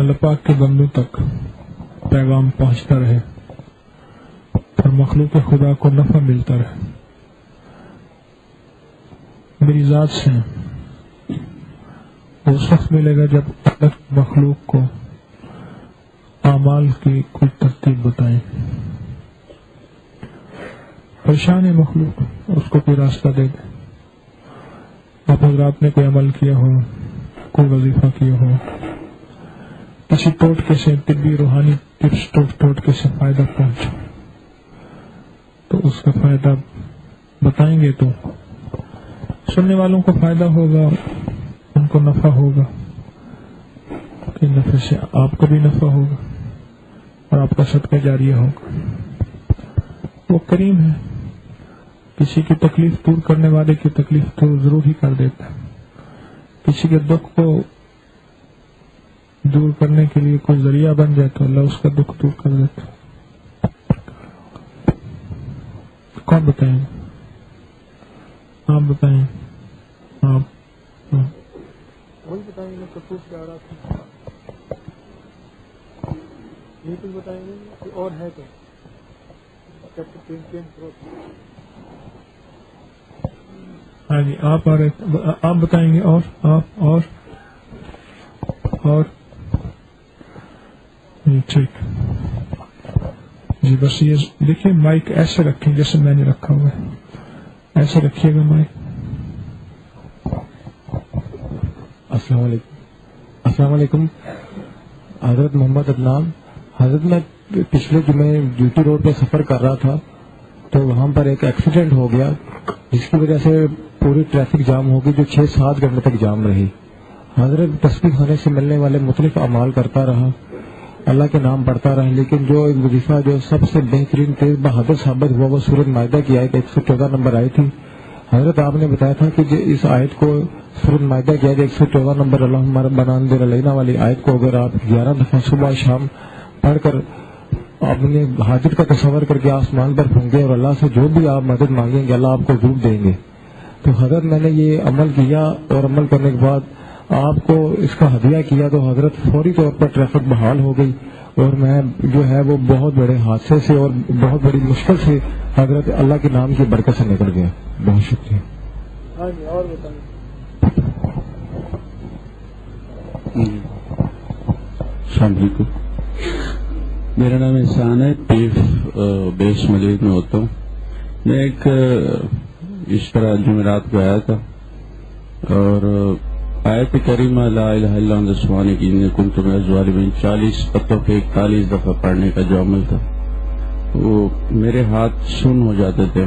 اللہ پاک کے بندوں تک پیغام پہنچتا رہے اور مخلوق خدا کو نفع ملتا رہے. میری ذات سے اس وقت ملے گا جب اللہ مخلوق کو اعمال کی کوئی ترتیب بتائیں. پریشان ہے مخلوق، اس کو کوئی راستہ دے دے. آپ حضرات نے کوئی عمل کیا ہو، کوئی وظیفہ کیا ہو، کسی ٹوٹکے سے طبی روحانی ٹپس ٹوٹکے سے فائدہ پہنچا تو اس کا فائدہ بتائیں گے تو سننے والوں کو فائدہ ہوگا، ان کو نفع ہوگا، کہ نفع سے آپ کو بھی نفع ہوگا اور آپ کا صدقہ جاریہ ہوگا. وہ کریم ہے، کسی کی تکلیف دور کرنے والے کی تکلیف تو ضرور ہی کر دیتا ہے. کسی کے دکھ کو دور کرنے کے لیے کوئی ذریعہ بن جائے تو اللہ اس کا دکھ دور کر دیتا ہے. کون بتائیں؟ آپ بتائیں. آپ وہی بتائیں گے. کپور سے آ رہا تھا، یہ کچھ بتائیں گے اور ہے تو ہاں جی آپ آ رہے، آپ بتائیں گے. اور آپ اور ٹھیک جی. بس یہ دیکھیے مائک ایسے رکھیں جیسے میں نے رکھا ہوا ہے، ایسے رکھیے گا مائک. السلام علیکم. حضرت محمد عدنان. حضرت میں پچھلے جمعے ڈیوٹی روڈ پہ سفر کر رہا تھا تو وہاں پر ایک ایکسیڈنٹ ہو گیا جس کی وجہ سے پوری ٹریفک جام ہو گئی جو 6-7 گھنٹے تک جام رہی. حضرت تسبیح خانے سے ملنے والے مختلف اعمال کرتا رہا، اللہ کے نام پڑھتا رہا، لیکن جو ایک وظیفہ جو سب سے بہترین تیز بہادر ثابت ہوا وہ سورۃ مائدہ کی آیت 114 نمبر آئی تھی. حضرت آپ نے بتایا تھا کہ اس آیت کو سورۃ مائدہ کی آیت 114 نمبر اللہم ربنا انظر علینا والی آیت کو اگر آپ 11 دفعہ صبح شام پڑھ کر اپنے حاجت کا تصور کر کے آسمان پر پھونکیں اور اللہ سے جو بھی آپ مدد مانگیں گے اللہ آپ کو ضرور دیں گے. تو حضرت میں نے یہ عمل کیا اور عمل کرنے کے بعد آپ کو اس کا ہدیہ کیا تو حضرت فوری طور پر ٹریفک بحال ہو گئی اور میں جو ہے وہ بہت بڑے حادثے سے اور بہت بڑی مشکل سے حضرت اللہ کے نام کی برکت سے نکل گیا. بہت شکریہ. اور بتائیں. السلام علیکم. میرا نام احسان ہے، پیف بیس ملید میں ہوتا ہوں. میں ایک اس طرح جمعرات کو آیا تھا اور آیت کریمہ لا الہ الا انت سبحانک انی کنت من الظالمین 40 پتوں پہ 41 دفعہ پڑھنے کا جو عمل تھا وہ میرے ہاتھ سن ہو جاتے تھے،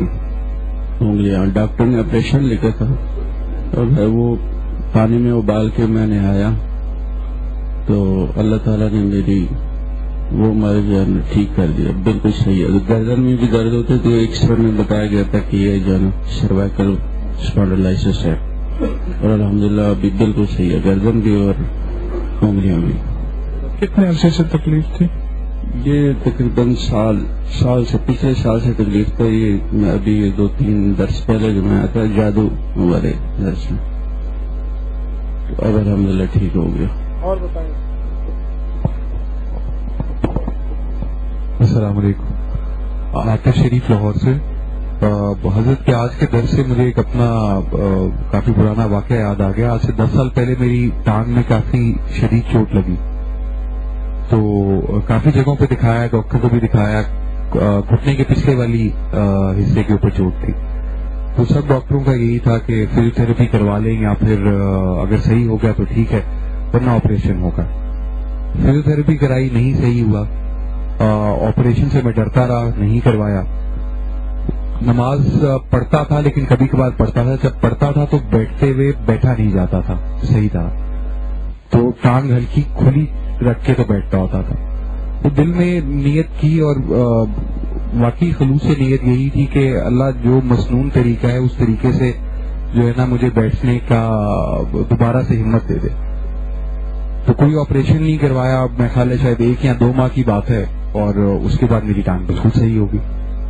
انگلیاں. ڈاکٹر نے آپریشن لکھا تھا اور وہ پانی میں ابال کے میں نے آیا تو اللہ تعالیٰ نے میری وہ مرض ٹھیک کر دیا، بالکل صحیح ہے. گردن میں بھی درد ہوتے تو ایکسرے میں بتایا گیا تھا کہ یہ جو ہے نا سروائکل اسپونڈلائسس ہے اور الحمدللہ ابھی بالکل صحیح ہے، گردن بھی اور انگلیاں بھی. کتنے عرصے سے تکلیف تھی؟ یہ تقریباً سال سے پچھلے سال سے تکلیف تھا. یہ میں ابھی 2-3 درس پہلے جو میں آیا تھا جادو والے درس میں تو اب الحمدللہ ٹھیک ہو گیا. اور بتائیں. السلام علیکم. عاطف شریف لاہور سے. حضرت کے آج کے درس سے مجھے ایک اپنا کافی پرانا واقعہ یاد آ گیا. آج سے 10 سال پہلے میری ٹانگ میں کافی شدید چوٹ لگی تو کافی جگہوں پہ دکھایا، ڈاکٹر کو بھی دکھایا. گھٹنے کے پچھلے والی حصے کے اوپر چوٹ تھی تو سب ڈاکٹروں کا یہی تھا کہ فزیو تھراپی کروا لیں یا پھر اگر صحیح ہو گیا تو ٹھیک ہے ورنہ آپریشن ہوگا. فزیو تھراپی کرائی، نہیں صحیح ہوا. آپریشن سے میں ڈرتا رہا، نہیں کروایا. نماز پڑھتا تھا لیکن کبھی کبھار پڑھتا تھا. جب پڑھتا تھا تو بیٹھتے ہوئے بیٹھا نہیں جاتا تھا صحیح تھا تو ٹانگ ہلکی کھلی رکھ کے تو بیٹھتا ہوتا تھا. تو دل میں نیت کی اور واقعی خلوص سے نیت یہی تھی کہ اللہ جو مسنون طریقہ ہے اس طریقے سے جو ہے نا مجھے بیٹھنے کا دوبارہ سے ہمت دے دے. تو کوئی آپریشن نہیں کروایا. میں خیال ہے شاید 1 یا 2 ماہ کی بات ہے اور اس کے بعد میری ٹانگ بالکل صحیح ہوگی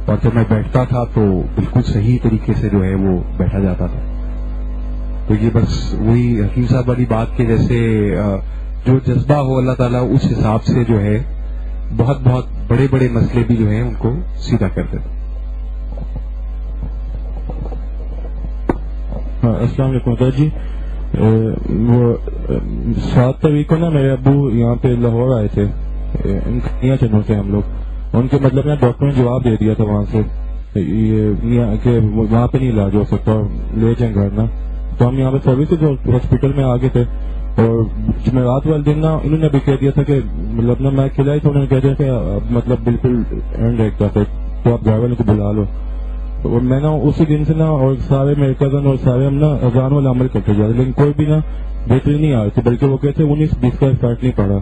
اور جب میں بیٹھتا تھا تو بالکل صحیح طریقے سے جو ہے وہ بیٹھا جاتا تھا. تو یہ بس وہی حکیم صاحب والی بات کے جیسے جو جذبہ ہو اللہ تعالیٰ اس حساب سے جو ہے بہت بہت بڑے بڑے مسئلے بھی جو ہیں ان کو سیدھا کر دیتے. السلام علیکم جی. وہ 7 تاریخ کو نا میرے ابو یہاں پہ لاہور آئے تھے, میاں چنور سے ہم لوگ. ان کے مطلب نا ڈاکٹر نے جواب دے دیا تھا وہاں سے کہ وہاں پہ نہیں علاج ہو سکتا, لے جائیں گھر نا. تو ہم یہاں پہ سروسز ہاسپٹل میں آ گئے تھے, اور جمعرات والے دن نا انہوں نے بھی کہہ دیا تھا کہ مطلب نا میں کھلائی تو انہوں نے کہہ دیا کہ مطلب بالکل اینڈ ایک تھا تو آپ گھر والوں کو بلا لو. اور میں نا اسی دن سے نا اور سارے میرے کزن اور سارے ہم نا اذان والا عمل کرتے جاتے, لیکن کوئی بھی نا بہتری نہیں آ رہی تھی, بلکہ وہ کہتے 19-20 کا فرق نہیں پڑا,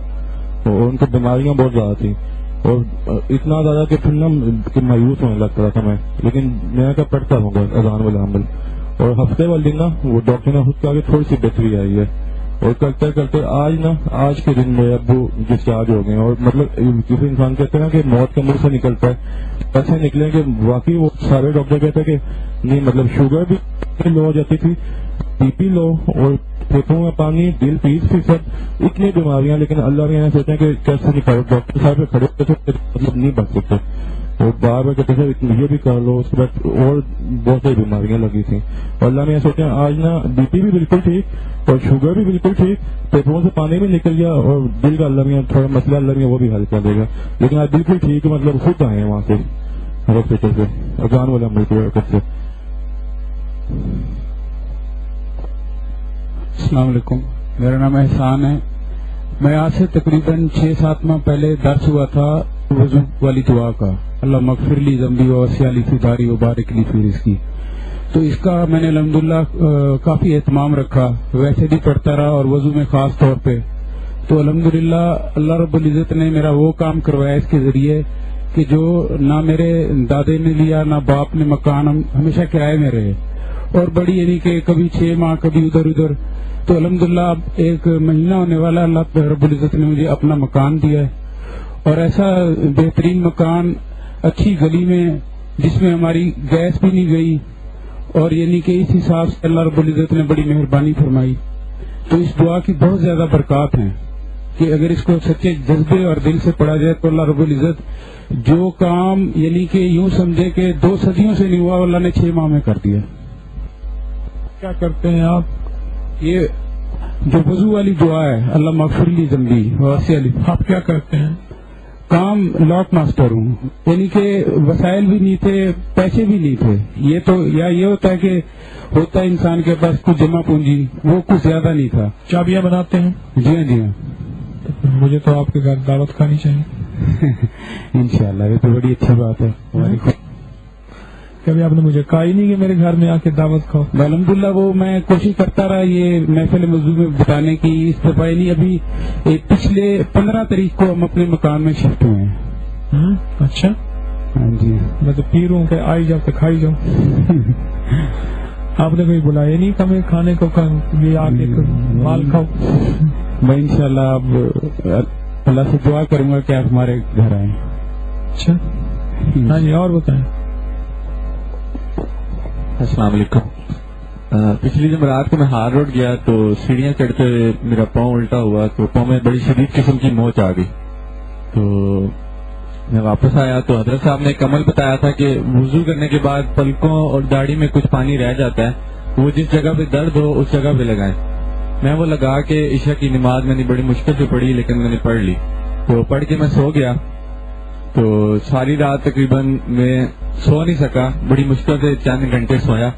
اور ان کو بیماریاں بہت زیادہ تھیں, اور اتنا زیادہ کہ پھر نا مایوس ہونے لگتا تھا میں. لیکن میں کیا پڑھتا ہوں گا اذان والا عمل, اور ہفتے والے دن نا وہ ڈاکٹر نے خود کہا کہ تھوڑی سی بہتری آئی ہے, اور کرتے کرتے آج کے دن میرے ابو ڈسچارج ہو گئے. اور مطلب کسی انسان کہتے ہیں نا کہ موت کا منہ سے نکلتا ہے, ایسے نکلے کہ واقعی وہ سارے ڈاکٹر کہتے ہیں کہ نہیں, مطلب شوگر بھی لو ہو جاتی تھی, بی پی لو, اور پھیپھڑوں میں پانی, دل 30%, اتنی بیماریاں. لیکن اللہ نے سوچا کہ کیسے نہیں کرو, ڈاکٹر صاحب پہ کھڑے ہوتے تھے مطلب نہیں بچ سکتے, اور بار بار کہتے تھے یہ بھی کر لو, اس کے بعد اور بہت ساری بیماریاں لگی تھیں. اور اللہ نے سوچا آج نا بی پی بھی بالکل ٹھیک اور شوگر بھی بالکل ٹھیک, پھیپھڑوں سے پانی بھی نکل گیا, اور دل کا اللہ میں تھوڑا مسئلہ اللہ میں وہ بھی حل کر دے گا. لیکن آج بالکل ٹھیک, مطلب خود آئے ہیں وہاں سے ہاسپٹل سے اذان والا عمل کی برکت سے. السلام علیکم, میرا نام احسان ہے. میں آج سے تقریباً 6-7 ماہ پہلے درس ہوا تھا وضو والی دعا کا, اللہ مغفر لی ذنبی و وسع لی فی داری و بارک لی فی رزقی. تو اس کا میں نے الحمدللہ کافی اہتمام رکھا, ویسے بھی پڑھتا رہا اور وضو میں خاص طور پہ. تو الحمدللہ اللہ رب العزت نے میرا وہ کام کروایا اس کے ذریعے کہ جو نہ میرے دادے نے لیا نہ باپ نے مکان ہمیشہ کرائے میں رہے, اور بڑی یعنی کہ کبھی 6 ماہ کبھی ادھر ادھر. تو الحمدللہ اب 1 مہینہ ہونے والا, اللہ رب العزت نے مجھے اپنا مکان دیا ہے, اور ایسا بہترین مکان اچھی گلی میں جس میں ہماری گیس بھی نہیں گئی, اور یعنی کہ اس حساب سے اللہ رب العزت نے بڑی مہربانی فرمائی. تو اس دعا کی بہت زیادہ برکات ہیں کہ اگر اس کو سچے جذبے اور دل سے پڑھا جائے تو اللہ رب العزت جو کام یعنی کہ یوں سمجھے کہ 2 صدیوں سے نہیں ہوا, اللہ نے 6 ماہ میں کر دیا. کیا کرتے ہیں آپ؟ یہ جو وضو والی دعا ہے, اللہ مغفر لی ذنبی وسع لی, آپ کیا کرتے ہیں؟ کام لاک ماسٹر ہوں, یعنی کہ وسائل بھی نہیں تھے, پیسے بھی نہیں تھے. یہ تو یا یہ ہوتا ہے کہ ہوتا ہے انسان کے پاس کچھ جمع پونجی, وہ کچھ زیادہ نہیں تھا. چابیاں بناتے ہیں؟ جی ہاں, جی ہاں. مجھے تو آپ کے گھر دعوت کھانی چاہیے. انشاءاللہ, یہ تو بڑی اچھی بات ہے. کبھی آپ نے مجھے کہا ہی نہیں کہ میرے گھر میں آ کے دعوت کھاؤ. الحمدللہ وہ میں کوشش کرتا رہا یہ محفل موضوع میں بتانے کی. اس دفعہ نہیں, ابھی پچھلے 15 تاریخ کو ہم اپنے مکان میں شفٹ ہوئے ہیں. اچھا, ہاں جی. میں تو پیر ہوں کہ آئی جاؤ تو کھائی جاؤ. آپ نے کوئی بلایا نہیں کہ ہمیں کھانے کو, یہ آ کے مال کھاؤ. میں انشاءاللہ اب اللہ سے دعا کروں گا کہ آپ ہمارے گھر آئیں. اچھا, ہاں جی, اور بتائیں. السلام علیکم. پچھلی جمعرات کو میں ہار روڈ گیا تو سیڑھیاں چڑھتے ہوئے میرا پاؤں الٹا ہوا, تو پاؤں میں بڑی شدید قسم کی موچ آ گئی. تو میں واپس آیا تو حضرت صاحب نے ایک عمل بتایا تھا کہ وضو کرنے کے بعد پلکوں اور داڑھی میں کچھ پانی رہ جاتا ہے, وہ جس جگہ پہ درد ہو اس جگہ پہ لگائیں. میں وہ لگا کے عشاء کی نماز میں نے بڑی مشکل سے پڑھی, لیکن میں نے پڑھ لی. تو پڑھ کے میں سو گیا. تو ساری رات تقریباً میں سو نہیں سکا, بڑی مشکل سے چند گھنٹے سویا.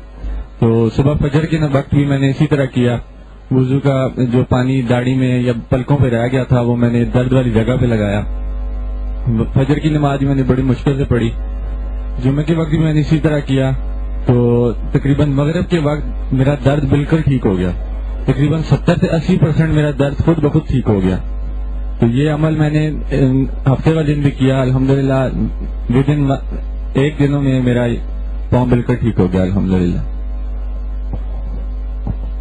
تو صبح فجر کے وقت بھی میں نے اسی طرح کیا, وضو کا جو پانی داڑھی میں یا پلکوں پہ رہ گیا تھا وہ میں نے درد والی جگہ پہ لگایا. فجر کی نماز میں نے بڑی مشکل سے پڑھی. جمعے کے وقت بھی میں نے اسی طرح کیا. تو تقریباً مغرب کے وقت میرا درد بالکل ٹھیک ہو گیا. تقریباً 70 سے 80% میرا درد خود بخود ٹھیک ہو گیا. تو یہ عمل میں نے ہفتے والے دن بھی کیا. الحمدللہ ودن 1 دنوں میں میرا پاؤں بالکل ٹھیک ہو گیا الحمدللہ.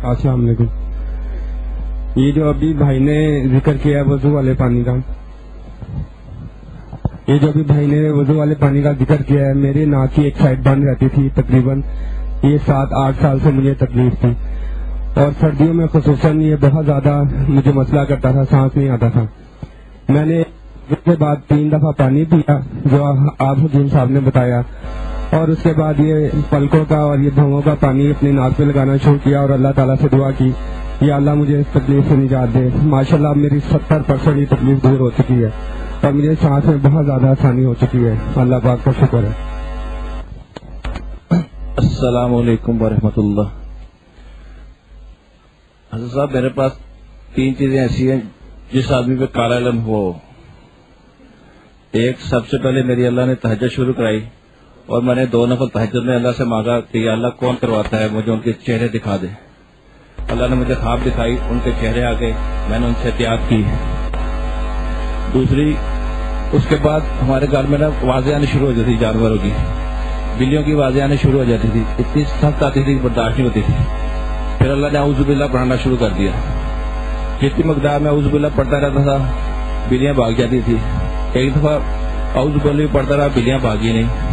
السلام علیکم. یہ جو ابھی بھائی نے ذکر کیا ہے وضو والے پانی کا, یہ جو ابھی بھائی نے وضو والے پانی کا ذکر کیا ہے, میرے ناک کی ایک سائڈ بند رہتی تھی. تقریباً یہ 7-8 سال سے مجھے تکلیف تھی, اور سردیوں میں خصوصاً یہ بہت زیادہ مجھے مسئلہ کرتا تھا، سانس نہیں آتا تھا. میں نے اس کے بعد 3 دفعہ پانی پیا جو آپ حکیم صاحب نے بتایا، اور اس کے بعد یہ پلکوں کا اور یہ بھوؤں کا پانی اپنی ناک پہ لگانا شروع کیا اور اللہ تعالیٰ سے دعا کی یا اللہ مجھے اس تکلیف سے نجات دے. ماشاءاللہ میری 70% یہ تکلیف دور ہو چکی ہے اور مجھے سانس میں بہت زیادہ آسانی ہو چکی ہے. اللہ پاک کا شکر ہے. السلام علیکم ورحمۃ اللہ. حضرت صاحب میرے پاس 3 چیزیں ایسی ہیں جس آدمی پہ کالا علم ہو. ایک، سب سے پہلے میری اللہ نے تہجد شروع کرائی اور میں نے 2 نفل تہجد میں اللہ سے مانگا کہ یا اللہ کون کرواتا ہے، مجھے ان کے چہرے دکھا دے. اللہ نے مجھے خواب دکھائی، ان کے چہرے آ گئے، میں نے ان سے احتیاط کی. دوسری، اس کے بعد ہمارے گھر میں نا آوازیں آنی شروع ہو جاتی تھی، جانوروں کی، بلیوں کی آوازیں آنی شروع ہو جاتی تھی، اتنی سخت آتی تھی برداشت نہیں ہوتی تھی. پھر اللہ نے اعوذ باللہ پڑھنا شروع کر دیا. جتنی مقدار میں اعوذ باللہ پڑھتا رہتا تھا بلیاں بھاگ جاتی تھی. ایک دفعہ اعوذ باللہ پڑھتا رہا، بلیاں بھاگی نہیں.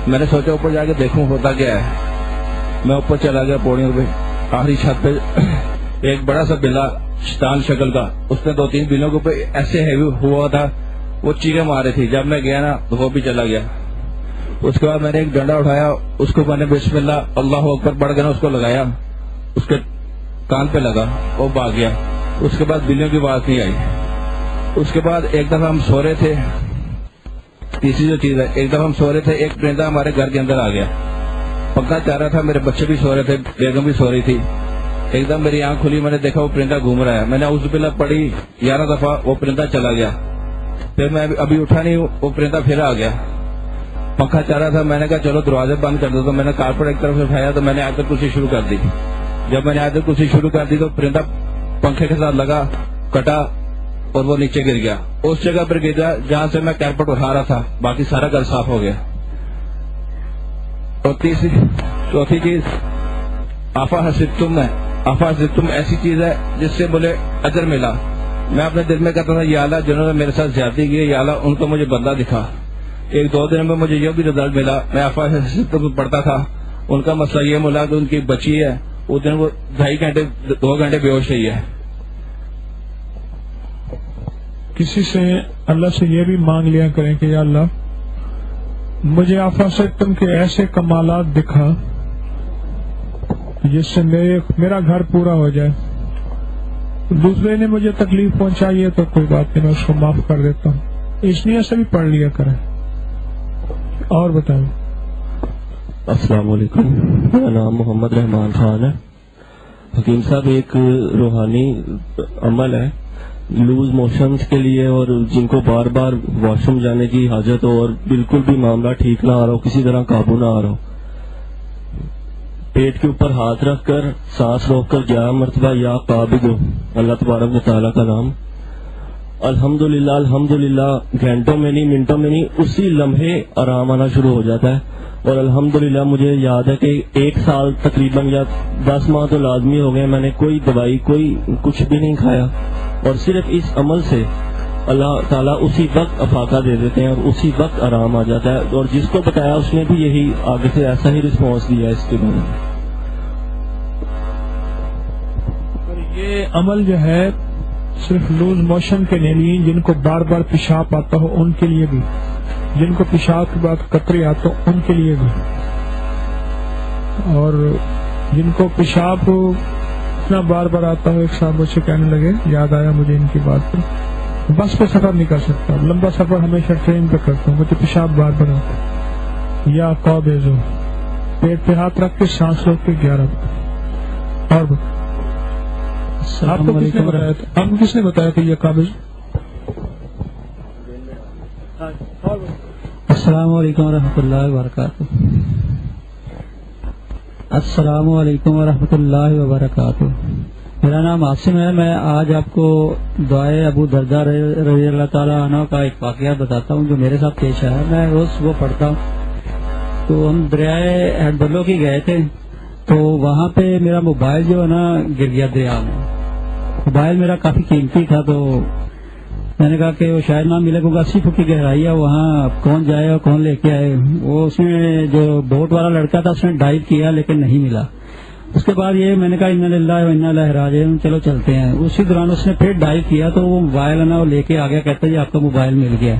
میں نے سوچا اوپر جا کے دیکھوں ہوتا کیا ہے. میں اوپر چلا گیا پوڑیوں پہ، آخری چھت پہ ایک بڑا سا بلا شیطان شکل کا، اس نے 2-3 بلیوں کے اوپر ایسے ہیوی ہوا تھا، وہ چیخیں مار رہی تھی. جب میں گیا نا تو وہ بھی چلا گیا. اس کے بعد میں نے ایک ڈنڈا اٹھایا، اس کو میں نے بسم اللہ اللہ اکبر پڑھ کر اس کو لگایا، اس کے کان پہ لگا، وہ بھاگ گیا. اس کے بعد بلیوں کی آواز نہیں آئی. اس کے بعد ایک دفعہ ہم سو رہے تھے، تیسری جو چیز ہے، ایک دفعہ ہم سو رہے تھے، ایک پرندہ ہمارے گھر کے اندر آ گیا. پنکھا چل رہا تھا، میرے بچے بھی سو رہے تھے، بیگم بھی سو رہی تھی. ایک دم میری آنکھ کھلی، میں نے دیکھا وہ پرندہ گھوم رہا ہے. میں نے اعوذ باللہ پڑھی 11 دفعہ، وہ پرندہ چلا گیا. پھر میں ابھی اٹھا نہیں، وہ پرندہ پھر آ گیا. پنکھا چل رہا تھا، میں نے کہا چلو دروازے بند کر دو، تو میں نے کارپیٹ ایک طرف سے اٹھایا تو میں نے آیت الکرسی شروع کر دی. جب میں نے آیت الکرسی شروع کر دی تو پرندہ پنکھے کے ساتھ لگا، کٹا اور وہ نیچے گر گیا. اس جگہ پر گر گیا جہاں سے میں کارپیٹ اٹھا رہا تھا. باقی سارا گھر صاف ہو گیا. اور چوتھی چیز آفا حسبتم ہے. آفا حسبتم ایسی چیز ہے جس سے مجھے اجر ملا. میں اپنے دل میں کہتا تھا یا اللہ جنہوں نے میرے ساتھ زیادتی کی ہے یا اللہ ان کو مجھے بندہ دکھا. 1-2 دن میں مجھے یہ بھی رزلٹ ملا. میں آفا حسبتم پڑھتا تھا. ان کا مسئلہ یہ ملا کہ ان کی بچی ہے، اس دن وہ 2.5 گھنٹے 2 گھنٹے بے ہوش رہی ہے. کسی سے اللہ سے یہ بھی مانگ لیا کریں کہ یا اللہ مجھے آفا سے تم کے ایسے کمالات دکھا جس سے میرا گھر پورا ہو جائے. دوسرے نے مجھے تکلیف پہنچائی ہے تو کوئی بات نہیں، میں اس کو معاف کر دیتا ہوں. اس لیے سے بھی پڑھ لیا کریں. اور بتائیں. السلام علیکم، میرا نام محمد رحمان خان ہے. حکیم صاحب، ایک روحانی عمل ہے لوز موشنز کے لیے، اور جن کو بار بار واش روم جانے کی حاجت ہو اور بالکل بھی معاملہ ٹھیک نہ آ رہا ہو، کسی طرح قابو نہ آ رہا ہو، پیٹ کے اوپر ہاتھ رکھ کر سانس روک کر 11 مرتبہ یا قابض ہو اللہ تبارک و تعالیٰ کا نام. الحمدللہ الحمدللہ، گھنٹوں میں نہیں، منٹوں میں نہیں، اسی لمحے آرام آنا شروع ہو جاتا ہے. اور الحمدللہ مجھے یاد ہے کہ 1 سال تقریباً یا 10 ماہ تو لازمی ہو گئے، میں نے کوئی دوائی کوئی کچھ بھی نہیں کھایا، اور صرف اس عمل سے اللہ تعالیٰ اسی وقت افاقہ دے دیتے ہیں اور اسی وقت آرام آ جاتا ہے. اور جس کو بتایا اس نے بھی یہی آگے سے ایسا ہی رسپانس دیا اس کے بارے میں. یہ عمل جو ہے صرف لوز موشن کے لیے نہیں، جن کو بار بار پیشاب آتا ہو ان کے لیے بھی، جن کو پیشاب کے بعد قطرے آتے ہو ان کے لیے بھی، اور جن کو پیشاب اتنا بار بار آتا ہو. ایک صاحب سے کہنے لگے، یاد آیا مجھے ان کی بات پہ، بس پہ سفر نہیں کر سکتا، لمبا سفر ہمیشہ ٹرین پہ کرتا ہوں، مجھے پیشاب بار بار آتا ہے. یا قابض ہو، پیٹ پہ ہاتھ رکھ کے سانس روک کے 11 بار. اور آپ کو کس نے بتایا تھا؟ آپ کو کس نے بتایا کہ یہ قابض؟ السلام علیکم ورحمۃ اللہ وبرکاتہ. السلام علیکم ورحمۃ اللہ وبرکاتہ. میرا نام عاصم ہے. میں آج آپ کو دعائے ابو دردہ رضی اللہ تعالیٰ عنہ کا ایک واقعہ بتاتا ہوں جو میرے ساتھ پیش آیا. میں روز وہ پڑھتا ہوں. تو ہم دریائے ہیڈ بلو کی گئے تھے، تو وہاں پہ میرا موبائل جو ہے نا گر گیا دریا میں. موبائل میرا کافی قیمتی تھا، تو میں نے کہا کہ وہ شاید نہ ملے، کیونکہ 80 فٹ کی گہرائی ہے، وہاں کون جائے اور کون لے کے آئے. وہ اس میں جو بوٹ والا لڑکا تھا اس نے ڈائیو کیا لیکن نہیں ملا. اس کے بعد یہ میں نے کہا انا للہ و انا الیہ راجعون، چلو چلتے ہیں. اسی دوران اس نے پھر ڈائیو کیا تو وہ موبائل ہے نا وہ لے کے آ گیا، کہتا جی آپ کا موبائل مل گیا.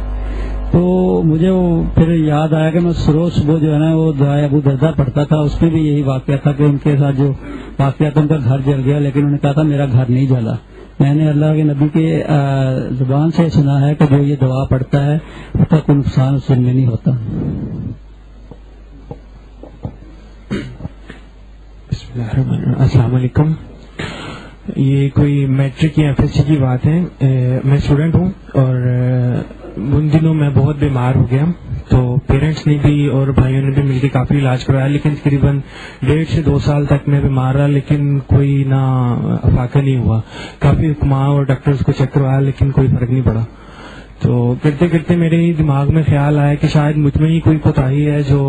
تو مجھے وہ پھر یاد آیا کہ میں روز صبح جو ہے نا وہ دعائے ابو دردہ پڑھتا تھا، اس میں بھی یہی واقعہ تھا کہ ان کے ساتھ جو واقعہ تھا ان کا گھر جل گیا، لیکن انہوں نے کہا تھا میرا گھر نہیں جلا. میں نے اللہ کے نبی کے زبان سے سنا ہے کہ جو یہ دعا پڑھتا ہے اس کا کوئی نقصان اس میں نہیں ہوتا. السلام علیکم. یہ کوئی میٹرک یا FSC کی بات ہے. میں اسٹوڈنٹ ہوں اور ان دنوں میں بہت بیمار ہو گیا، تو پیرنٹس نے بھی اور بھائیوں نے بھی مل کے کافی علاج کروایا، لیکن تقریباً 1.5 سے 2 سال تک میں بیمار رہا، لیکن کوئی نہ افاقہ نہیں ہوا. کافی حکماں اور ڈاکٹرز کو چیک کروایا لیکن کوئی فرق نہیں پڑا. تو کرتے کرتے میرے دماغ میں خیال آیا کہ شاید مجھ میں ہی کوئی کوتاہی ہے جو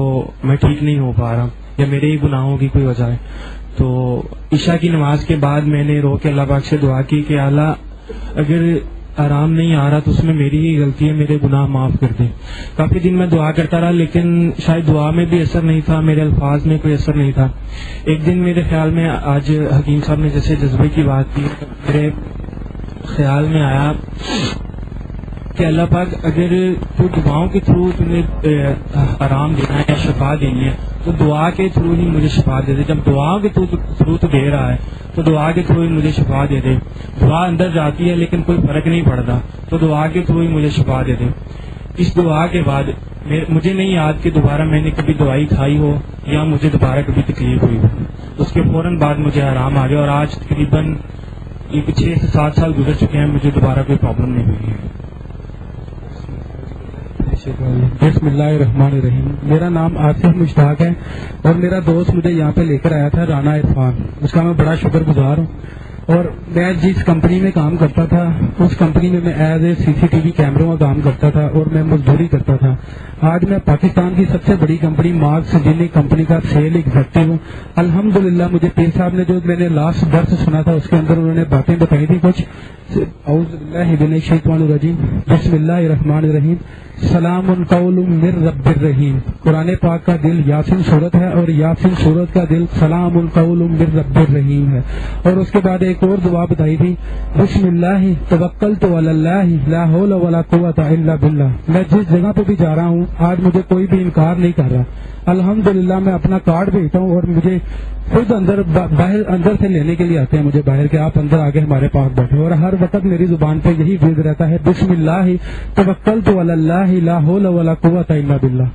میں ٹھیک نہیں ہو پا رہا، یا میرے ہی گناہوں کی کوئی وجہ ہے. تو عشاء کی نماز کے بعد میں نے رو کے اللہ پاک سے دعا کی کہ اللہ اگر آرام نہیں آ رہا تو اس میں میری ہی غلطی ہے، میرے گناہ معاف کر دیں. کافی دن میں دعا کرتا رہا لیکن شاید دعا میں بھی اثر نہیں تھا، میرے الفاظ میں کوئی اثر نہیں تھا. ایک دن میرے خیال میں، آج حکیم صاحب نے جیسے جذبے کی بات کی، میرے خیال میں آیا کہ اللہ پاک اگر تو دعاؤں کے تھرو تمہیں آرام دینا ہے یا شفا دینی ہے تو دعا کے تھرو ہی مجھے شفا دے دے. جب دعاؤں کے تھرو تو دے رہا ہے تو دعا کے تھرو ہی مجھے شفا دے دے. دعا اندر جاتی ہے لیکن کوئی فرق نہیں پڑتا، تو دعا کے تھرو ہی مجھے شفا دے دے. اس دعا کے بعد مجھے نہیں یاد کہ دوبارہ میں نے کبھی دوائی کھائی ہو یا مجھے دوبارہ کبھی تکلیف ہوئی ہو. اس کے فوراً بعد مجھے آرام آ گیا اور آج تقریباً 6 سے 7 سال گزر چکے ہیں، مجھے دوبارہ کوئی پرابلم نہیں ہوئی ہے. بسم اللہ الرحمن الرحیم. میرا نام آصف مشتاق ہے اور میرا دوست مجھے یہاں پہ لے کر آیا تھا، رانا عرفان. اس کا میں بڑا شکر گزار ہوں. اور میں جس کمپنی میں کام کرتا تھا اس کمپنی میں ایز اے CCTV کیمروں کا کام کرتا تھا اور میں مزدوری کرتا تھا. آج میں پاکستان کی سب سے بڑی کمپنی مارکس جنی کمپنی کا سیل ایگزیکٹو ہوں. الحمدللہ مجھے پیر صاحب نے جو میں نے لاسٹ درس سنا تھا اس کے اندر انہوں نے باتیں بتائی تھی کچھ. اعوذ باللہ من الشیطان الرجیم، بسم اللہ الرحمن الرحیم. سلام قول من رب الرحیم. قرآن پاک کا دل یاسین سورت ہے اور یاسین سورت کا دل سلام قول من رب الرحیم ہے. اور اس کے بعد ایک اور دعا بتائی تھی، بسم اللہ توکلت علی اللہ لا حول ولا قوت الا باللہ. میں جس جگہ پہ بھی جا رہا ہوں آج مجھے کوئی بھی انکار نہیں کر رہا. الحمدللہ میں اپنا کارڈ بھیجتا ہوں اور مجھے خود اندر سے لینے کے لیے آتے ہیں مجھے باہر کے، آپ اندر آگے ہمارے پاس بیٹھے. اور ہر وقت میری زبان پہ یہی ورد رہتا ہے، بسم اللہ توکلت علی اللہ لا حول ولا قوت الا باللہ.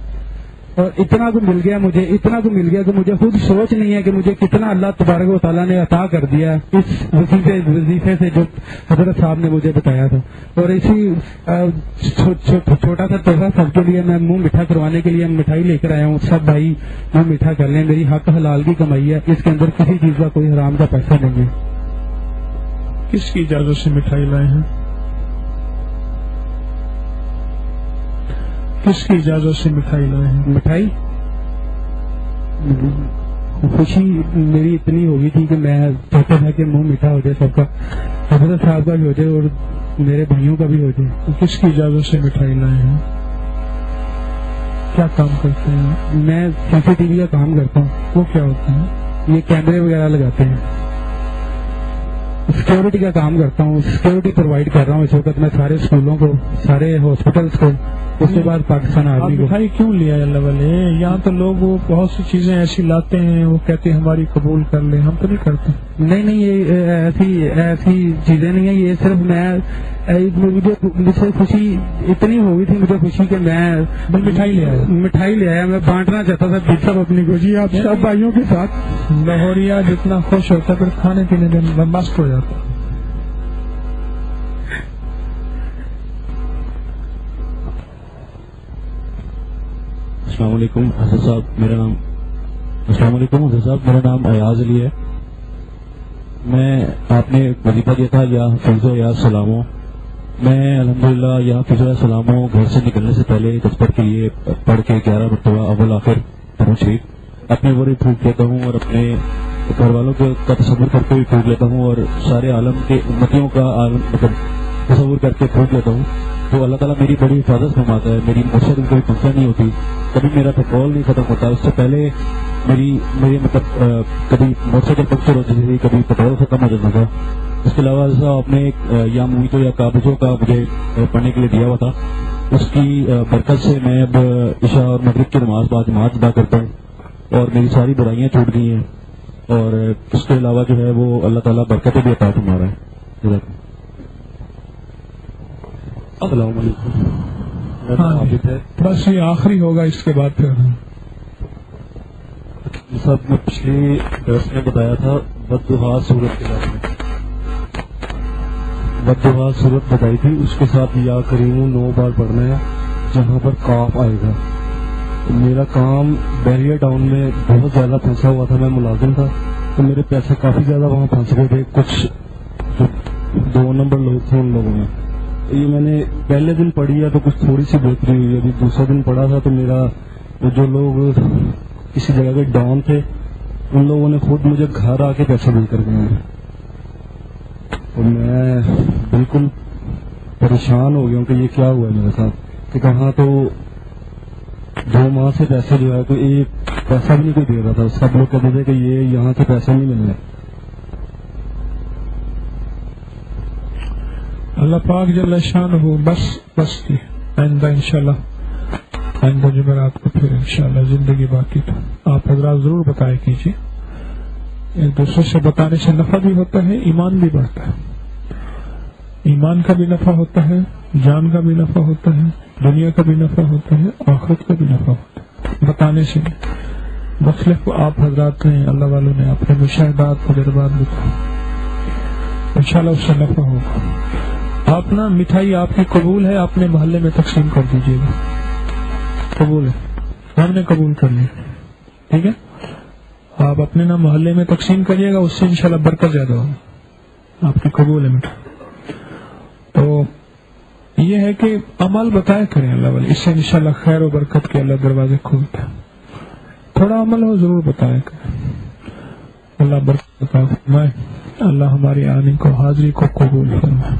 اور اتنا کو مل گیا کہ مجھے خود سوچ نہیں ہے کہ مجھے کتنا اللہ تبارک و تعالیٰ نے عطا کر دیا اس وظیفے سے جو حضرت صاحب نے مجھے بتایا تھا. اور اسی چھوٹا سا تحفہ سب کے لیے میں منہ میٹھا کروانے کے لیے مٹھائی لے کر آیا ہوں. سب بھائی منہ میٹھا کر لیں، میری حق حلال کی کمائی ہے، اس کے اندر کسی چیز کا کوئی حرام کا پیسہ نہیں ہے. کس کی اجازت سے مٹھائی لائے ہیں؟ کس کی اجازت سے مٹھائی لائے ہیں؟ مٹھائی خوشی میری اتنی ہو گئی تھی کہ میں چاہتا تھا کہ منہ میٹھا ہو جائے سب کا، حضرت صاحب کا بھی ہو جائے اور میرے بھائیوں کا بھی ہو جائے. تو کس کی اجازت سے مٹھائی لائے ہیں؟ کیا کام کرتے ہیں؟ میں CCTV کا کام کرتا ہوں. وہ کیا ہوتا ہے؟ یہ کیمرے وغیرہ لگاتے ہیں. سیکورٹی کا کام کرتا ہوں، سیکورٹی پرووائڈ کر رہا ہوں اس وقت میں سارے اسکولوں کو، سارے ہاسپٹلس کو، اس کے بعد پاکستان آرمی کو. مٹھائی کیوں لیا ہے اللہ والے؟ یہاں تو لوگ وہ بہت سی چیزیں ایسی لاتے ہیں، وہ کہتے ہیں ہماری قبول کر لیں، ہم تو نہیں کرتے. نہیں یہ ایسی چیزیں نہیں ہیں. یہ صرف مجھے سے خوشی اتنی ہو گئی تھی، مجھے خوشی کہ میں مٹھائی لے آیا. میں بانٹنا چاہتا تھا سب اپنی خوشی آپ سب بھائیوں کے ساتھ. لاہوریا جتنا خوش ہوتا پھر کھانے پینے میں مست ہو جاتا. السلام علیکم حضرت صاحب، میرا نام ایاز علی ہے. میں آپ نے وظیفہ دیا تھا یا حفظ و یا سلاموں. میں الحمدللہ یا حفظ و سلاموں گھر سے نکلنے سے پہلے دفتر کے لیے پڑھ کے 11 مرتبہ اول آخر پڑھوں شریف اپنے اوپر بھی پھونک لیتا ہوں اور اپنے گھر والوں کا تصور کر کے بھی پھونک لیتا ہوں اور سارے عالم کے امتیوں کا تصور کر کے پھونک لیتا ہوں. تو اللہ تعالیٰ میری بڑی حفاظت فرماتا ہے. میری مقصد کوئی پنکھا نہیں ہوتی، کبھی میرا پیٹرول نہیں ختم ہوتا. اس سے پہلے میری مطلب کبھی موٹر سائیکل پنکچر ہوتی تھی، کبھی پیٹرول ختم ہو جاتا تھا. اس کے علاوہ آپ نے یا مویتوں یا کابجوں کا مجھے پڑھنے کے لیے دیا ہوا تھا، اس کی برکت سے میں اب عشاء اور مغرب کی نماز باجماعت ادا کرتا ہوں اور میری ساری برائیاں چھوٹ گئی ہیں. اور اس کے علاوہ جو ہے وہ اللہ تعالیٰ برکتیں بھی عطا فرما رہا ہے. السلام علیکم. بس یہ آخری ہوگا، اس کے بعد پھر صاحب نے پچھلی درس میں بتایا تھا بددعا صورت کے بارے میں، بددعا صورت بتائی تھی، اس کے ساتھ یا کریم 9 بار پڑھنا ہے جہاں پر کاف آئے گا. میرا کام بیریا ٹاؤن میں بہت زیادہ پھنسا ہوا تھا، میں ملازم تھا تو میرے پیسے کافی زیادہ وہاں پھنس گئے تھے. کچھ جو 2 نمبر لوگ تھے ان لوگوں میں یہ میں نے پہلے دن پڑھی ہے تو کچھ تھوڑی سی بہتری ہوئی. ابھی دوسرا دن پڑھا تھا تو میرا جو لوگ کسی جگہ کے ڈاؤن تھے ان لوگوں نے خود مجھے گھر آ کے پیسے دے کر گئے اور میں بالکل پریشان ہو گیا ہوں کہ یہ کیا ہوا ہے میرے ساتھ. کہ کہاں تو 2 ماہ سے پیسے جو ہے تو ایک پیسہ بھی نہیں کوئی دے رہا تھا. سب لوگ کہتے تھے کہ یہ یہاں سے پیسے نہیں مل رہے. اللہ پاک جل شان ہو. بس کی آئندہ انشاءاللہ آئندہ جمعرات کو پھر انشاءاللہ زندگی باقی تو آپ حضرات ضرور بتایا کیجیے. ایک دوسرے سے بتانے سے نفع بھی ہوتا ہے، ایمان بھی بڑھتا ہے. ایمان کا بھی نفع ہوتا ہے، جان کا بھی نفع ہوتا ہے، دنیا کا بھی نفع ہوتا ہے، آخرت کا بھی نفع ہوتا ہے بتانے سے. مختلف آپ حضرات نے اللہ والوں نے اپنے مشاہدات تجربات بتائے، انشاءاللہ اس سے نفع ہوگا. آپ نا مٹھائی آپ کی قبول ہے، اپنے محلے میں تقسیم کر دیجیے گا. قبول ہے، ہم نے قبول کر لی. ٹھیک ہے، آپ اپنے نا محلے میں تقسیم کریے گا، اس سے انشاءاللہ برکت زیادہ ہوگی. آپ کی قبول ہے مٹھائی. تو یہ ہے کہ عمل بتایا کریں اللہ والے، اس سے انشاءاللہ خیر و برکت کے اللہ دروازے کھولتے ہیں. تھوڑا عمل ہو ضرور بتایا کریں. اللہ برکت عطا فرمائے. اللہ ہماری آنے کو حاضری کو قبول فرمائے.